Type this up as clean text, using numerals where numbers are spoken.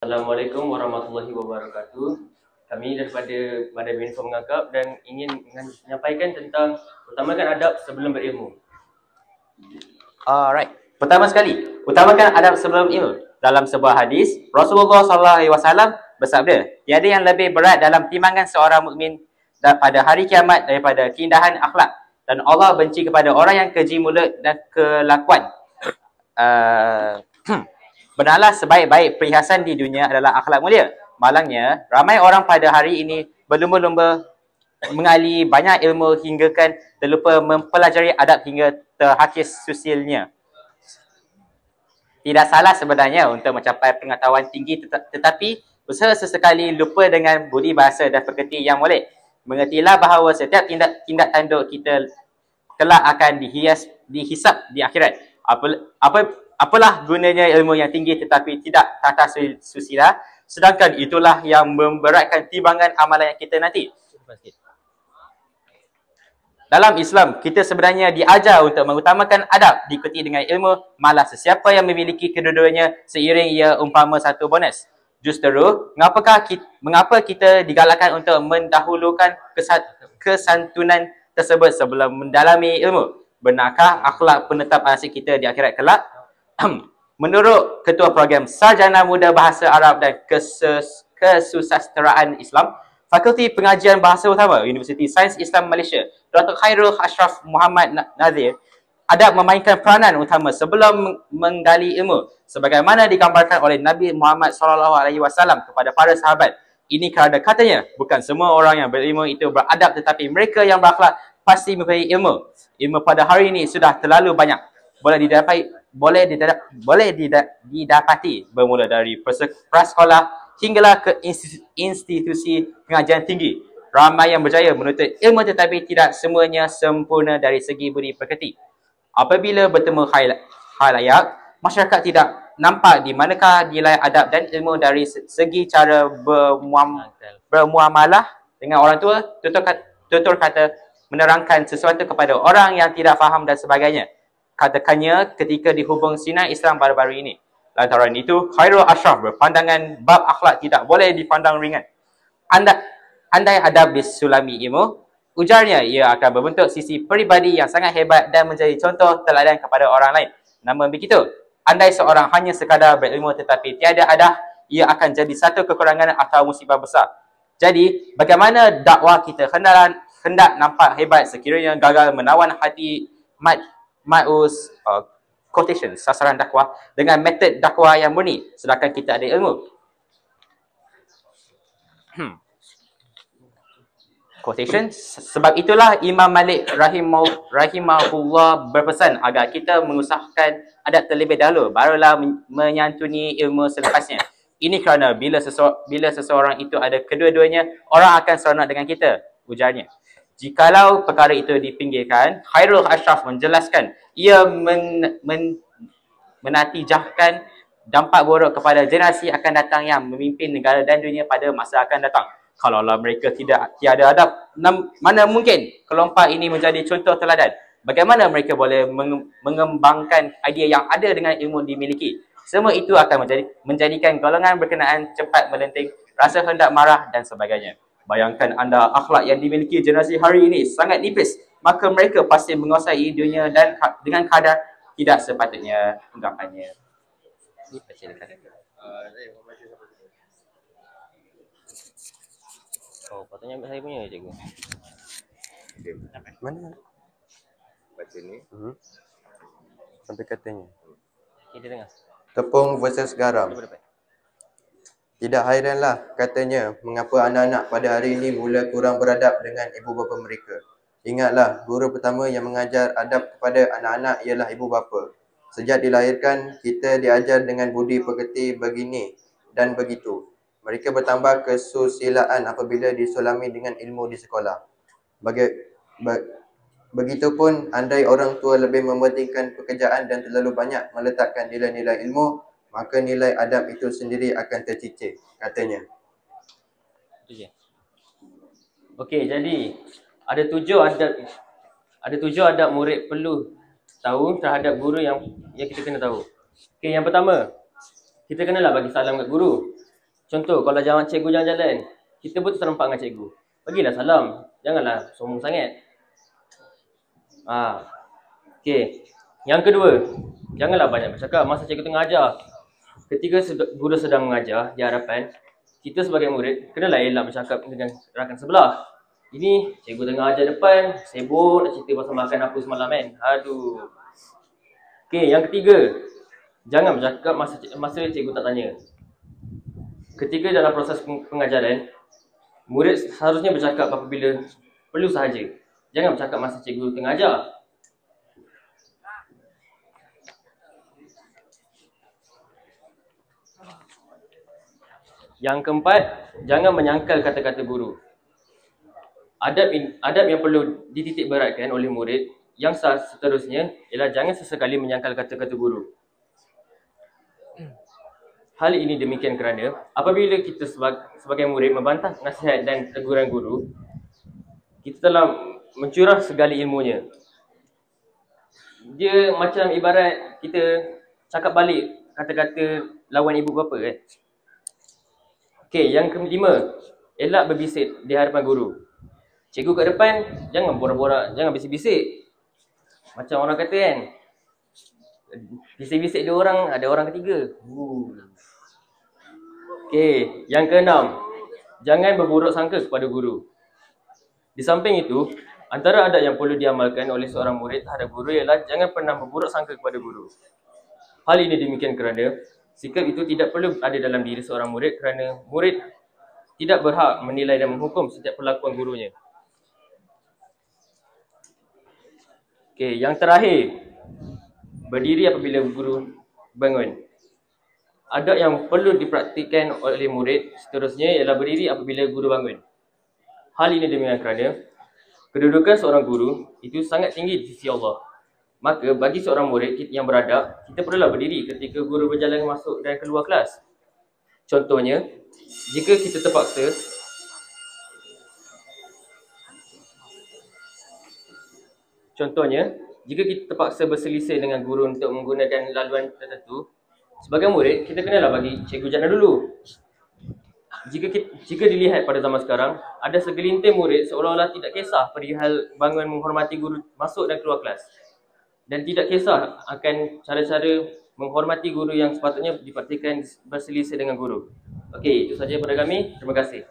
Assalamualaikum warahmatullahi wabarakatuh. Kami daripada Badan Info Mengakap dan ingin menyampaikan tentang utamakan adab sebelum berilmu. Alright. Pertama sekali, utamakan adab sebelum ilmu. Dalam sebuah hadis, Rasulullah SAW bersabda, tiada yang lebih berat dalam timbangan seorang mukmin pada hari kiamat daripada keindahan akhlak, dan Allah benci kepada orang yang keji mulut dan kelakuan. Benarlah sebaik-baik perhiasan di dunia adalah akhlak mulia. Malangnya, ramai orang pada hari ini berlumba-lumba mengali banyak ilmu hinggakan terlupa mempelajari adab hingga terhakis sosialnya. Tidak salah sebenarnya untuk mencapai pengetahuan tinggi, tetapi usaha sesekali lupa dengan budi bahasa dan pekerti yang molek. Mengertilah bahawa setiap tindak tanduk kita kelak akan dihisap di akhirat. Apalah gunanya ilmu yang tinggi tetapi tidak tata susila, sedangkan itulah yang memberatkan timbangan amalan yang kita nanti. Dalam Islam, kita sebenarnya diajar untuk mengutamakan adab diikuti dengan ilmu, malah sesiapa yang memiliki kedua-duanya seiring ia umpama satu bonus. Justru, mengapa kita digalakkan untuk mendahulukan kesantunan tersebut sebelum mendalami ilmu? Benarkah akhlak penetap nasib kita di akhirat kelak? Menurut Ketua Program Sarjana Muda Bahasa Arab dan Kesusasteraan Islam, Fakulti Pengajian Bahasa Utama Universiti Sains Islam Malaysia, Dr. Khairul Ashraf Muhammad Nazir, adab memainkan peranan utama sebelum menggali ilmu, sebagaimana digambarkan oleh Nabi Muhammad SAW kepada para sahabat. Ini kerana katanya, bukan semua orang yang berilmu itu beradab, tetapi mereka yang berakhlak pasti mempunyai ilmu. Ilmu pada hari ini sudah terlalu banyak. Boleh didapati bermula dari prasekolah hinggalah ke institusi pengajian tinggi. Ramai yang berjaya menuntut ilmu tetapi tidak semuanya sempurna dari segi budi pekerti. Apabila bertemu khalayak, masyarakat tidak nampak di manakah nilai adab dan ilmu dari segi cara bermuamalah dengan orang tua, tutur kata, menerangkan sesuatu kepada orang yang tidak faham dan sebagainya. Katakannya ketika dihubung sinar Islam baru-baru ini. Lantaran itu, Khairul Ashraf berpandangan bab akhlak tidak boleh dipandang ringan. Andai adab disulami ilmu, ujarnya ia akan berbentuk sisi peribadi yang sangat hebat dan menjadi contoh teladan kepada orang lain. Namun begitu, andai seorang hanya sekadar berilmu tetapi tiada adab, ia akan jadi satu kekurangan atau musibah besar. Jadi, bagaimana dakwah kita hendak nampak hebat sekiranya gagal menawan hati Ma'us quotation, sasaran dakwah dengan metod dakwah yang murni, sedangkan kita ada ilmu. Quotation, sebab itulah Imam Malik rahimahullah berpesan agar kita mengusahakan adab terlebih dahulu, barulah menyantuni ilmu selepasnya. Ini kerana bila seseorang itu ada kedua-duanya, orang akan seronok dengan kita, ujarnya. Jikalau perkara itu dipinggirkan, Khairul Ashraf menjelaskan, ia menatijahkan dampak buruk kepada generasi akan datang yang memimpin negara dan dunia pada masa akan datang. Kalaulah mereka tiada adab, mana mungkin kelompok ini menjadi contoh teladan? Bagaimana mereka boleh mengembangkan idea yang ada dengan ilmu dimiliki? Semua itu akan menjadikan golongan berkenaan cepat melenting, rasa hendak marah dan sebagainya. Bayangkan anda akhlak yang dimiliki generasi hari ini sangat nipis, maka mereka pasti menguasai dunia dan dengan kadar tidak sepatutnya ungkapannya. Oh, patutnya saya punya cikgu. Okay. Mana? Baca ni. Sampai katanya. Kita dengar. Tepung versus garam. Tidak hairanlah katanya mengapa anak-anak pada hari ini mula kurang beradab dengan ibu bapa mereka. Ingatlah, guru pertama yang mengajar adab kepada anak-anak ialah ibu bapa. Sejak dilahirkan, kita diajar dengan budi pekerti begini dan begitu. Mereka bertambah kesusilaan apabila disulami dengan ilmu di sekolah. Begitupun andai orang tua lebih mementingkan pekerjaan dan terlalu banyak meletakkan nilai-nilai ilmu, maka nilai adab itu sendiri akan tercicir, katanya. Okey, jadi ada tujuh adab murid perlu tahu terhadap guru yang kita kena tahu. Okey, yang pertama, kita kenalah bagi salam kat guru. Contoh, kalau cikgu jalan-jalan, kita pun terserempak dengan cikgu. Bagilah salam. Janganlah sombong sangat. Okey. Yang kedua, janganlah banyak bercakap masa cikgu tengah ajar. Ketika guru sedang mengajar di hadapan, kita sebagai murid, kenalah elak bercakap dengan rakan sebelah. Ini cikgu tengah ajar depan, sibuk nak cerita pasal makan apa semalam kan. Aduh. Okey, yang ketiga, jangan bercakap masa cikgu tak tanya. Ketika dalam proses pengajaran, murid seharusnya bercakap apabila perlu sahaja. Jangan bercakap masa cikgu tengah ajar. Yang keempat, jangan menyangkal kata-kata guru. Adab yang perlu dititik beratkan oleh murid yang seterusnya ialah jangan sesekali menyangkal kata-kata guru. Hal ini demikian kerana apabila kita sebagai murid membantah nasihat dan teguran guru, kita telah mencurah segala ilmunya. Dia macam ibarat kita cakap balik kata-kata lawan ibu bapa kan. Okey, yang kelima, elak berbisik di hadapan guru. Cikgu kat depan, jangan borak-borak, jangan bisik-bisik. Macam orang kata kan, bisik-bisik dia orang, ada orang ketiga. Okey, yang keenam, jangan berburuk sangka kepada guru. Di samping itu, antara adab yang perlu diamalkan oleh seorang murid terhadap guru ialah jangan pernah berburuk sangka kepada guru. Hal ini demikian kerana sikap itu tidak perlu ada dalam diri seorang murid kerana murid tidak berhak menilai dan menghukum setiap perlakuan gurunya. Okey, yang terakhir, berdiri apabila guru bangun. Adab yang perlu dipraktikkan oleh murid seterusnya ialah berdiri apabila guru bangun. Hal ini demikian kerana kedudukan seorang guru itu sangat tinggi di sisi Allah. Maka bagi seorang murid yang beradab, kita perlulah berdiri ketika guru berjalan masuk dan keluar kelas. Contohnya, jika kita terpaksa berselisih dengan guru untuk menggunakan laluan tertentu, sebagai murid, kita kenalah bagi cikgu jana dulu. Jika dilihat pada zaman sekarang, ada segelintir murid seolah-olah tidak kisah perihal bangun menghormati guru masuk dan keluar kelas. Dan tidak kisah akan cara-cara menghormati guru yang sepatutnya dipraktikkan berselisih dengan guru. Okey, itu saja pada kami. Terima kasih.